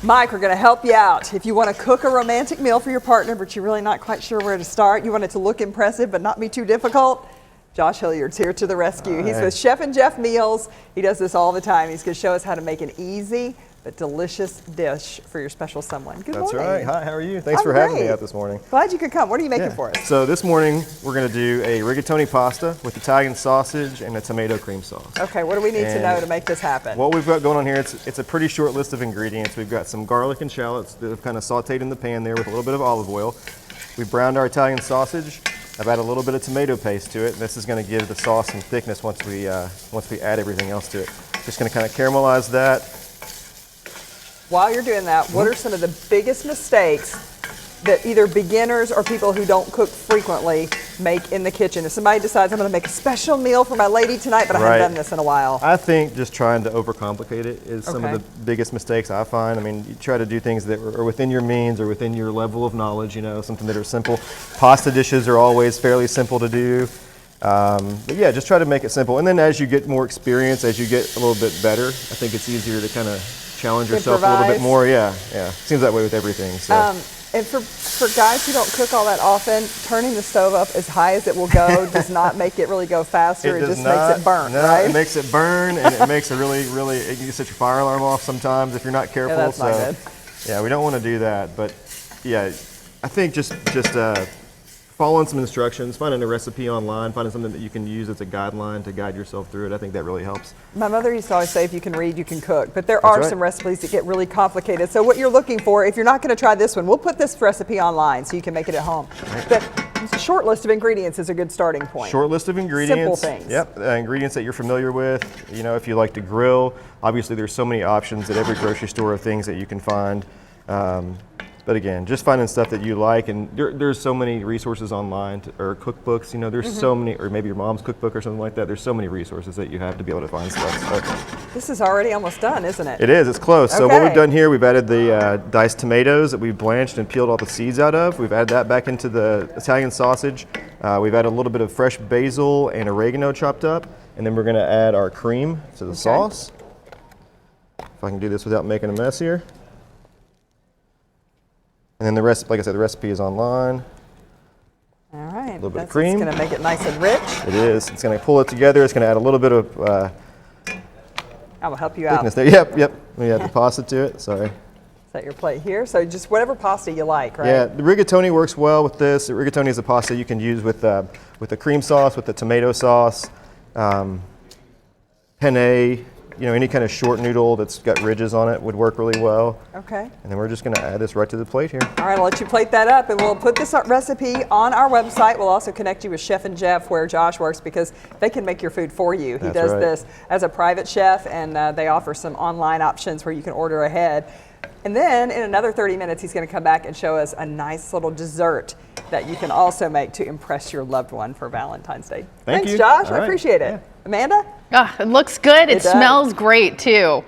Mike, we're going to help you out. If you want to cook a romantic meal for your partner, but you're really not quite sure where to start, you want it to look impressive but not be too difficult, Josh Hillyard's here to the rescue. He's with Chef and Jeff Meals. He does this all the time. He's going to show us how to make an easy but delicious dish for your special someone. Good morning. That's right. Hi, how are you? Thanks for having me out this morning. Glad you could come. What are you making for us? So this morning we're going to do a rigatoni pasta with Italian sausage and a tomato cream sauce. Okay, what do we need to know to make this happen? What we've got going on here, it's a pretty short list of ingredients. We've got some garlic and shallots that have kind of sauteed in the pan there with a little bit of olive oil. We browned our Italian sausage. I've added a little bit of tomato paste to it. This is going to give the sauce some thickness once we add everything else to it. Just going to kind of caramelize that. While you're doing that, what are some of the biggest mistakes that either beginners or people who don't cook frequently make in the kitchen? If somebody decides I'm going to make a special meal for my lady tonight, but I haven't done this in a while. I think just trying to overcomplicate it is some of the biggest mistakes I find. I mean, you try to do things that are within your means or within your level of knowledge, you know, something that are simple. Pasta dishes are always fairly simple to do. But yeah, just try to make it simple. And then as you get more experience, as you get a little bit better, I think it's easier to kind of challenge yourself a little bit more. Yeah. Seems that way with everything. So. And for guys who don't cook all that often, turning the stove up as high as it will go does not make it really go faster. It just makes it burn, right? It makes it burn, and it makes it really, you can set your fire alarm off sometimes if you're not careful. Yeah, that's not good. Yeah, we don't want to do that. But yeah, I think just following some instructions, finding a recipe online, finding something that you can use as a guideline to guide yourself through it. I think that really helps. My mother used to always say, if you can read, you can cook. But there are some recipes that get really complicated. So what you're looking for, if you're not going to try this one, we'll put this recipe online so you can make it at home. But a short list of ingredients is a good starting point. Short list of ingredients. Simple things. Yep, ingredients that you're familiar with. You know, if you like to grill, obviously there's so many options at every grocery store of things that you can find. But again, just finding stuff that you like, and there's so many resources online, or cookbooks, you know, there's so many, or maybe your mom's cookbook or something like that. There's so many resources that you have to be able to find stuff. So. This is already almost done, isn't it? It is, it's close. So what we've done here, we've added the diced tomatoes that we've blanched and peeled all the seeds out of. We've added that back into the Italian sausage. We've added a little bit of fresh basil and oregano chopped up, and then we're gonna add our cream to the sauce. If I can do this without making a mess here. And then the rest, like I said, the recipe is online. All right. A little bit of cream. It's going to make it nice and rich. It is. It's going to pull it together. It's going to add a little bit of I will help you out. there. Yep. We add the pasta to it. Sorry. Set your plate here. So just whatever pasta you like, right? Yeah, the rigatoni works well with this. The rigatoni is a pasta you can use with the cream sauce, with the tomato sauce, penne. You know, any kind of short noodle that's got ridges on it would work really well. Okay. And then we're just going to add this right to the plate here. All right, I'll let you plate that up, and we'll put this recipe on our website. We'll also connect you with Chef and Jeff, where Josh works, because they can make your food for you. He does this as a private chef, and they offer some online options where you can order ahead. And then in another 30 minutes, he's going to come back and show us a nice little dessert that you can also make to impress your loved one for Valentine's Day. Thanks, Josh. I appreciate it. Amanda? It looks good. It smells great, too.